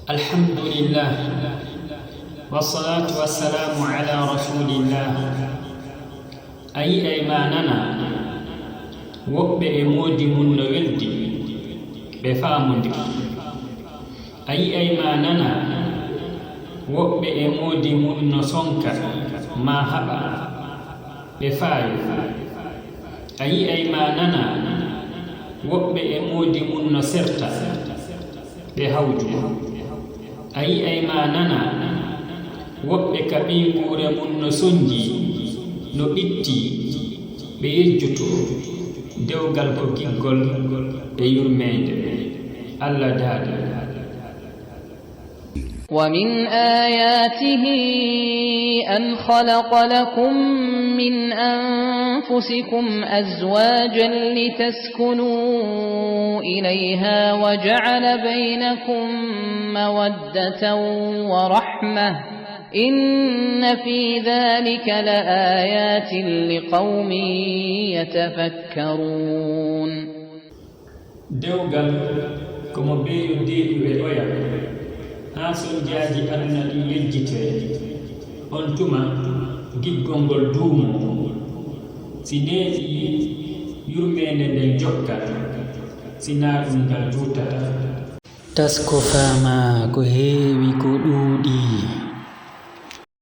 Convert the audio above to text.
الحمد لله والصلاة والسلام على رسول الله أي أيماننا وɓɓe moodi mun no weldi ɓe faamudi أي أيماننا woɓɓe e moodi mun no sonka ma haɓa ɓe faayo أي أيماننا woɓɓe e moodi mun no serta ɓe hawju أي أيماننا woɓɓe ka ɓiiguure mun no soñji no ɓitti ɓe yejjuto dewgal ko giggol e yurmeende Allah daada. ومن آياته أن خلق لكم من أنفسكم أزواجا لتسكنوا إليها وجعل بينكم مودة ورحمة إن في ذلك لآيات لقوم يتفكرون. dewgal komo beeyo deeɗi e ɗoya haa soljaaji aduna ɗi yejjitee on tuma giggol ngol duumo si neeɗi yurmeende nden jokka sinaa ɗum ngal juutata. Tasko faama ko heewi ko ɗuuɗi.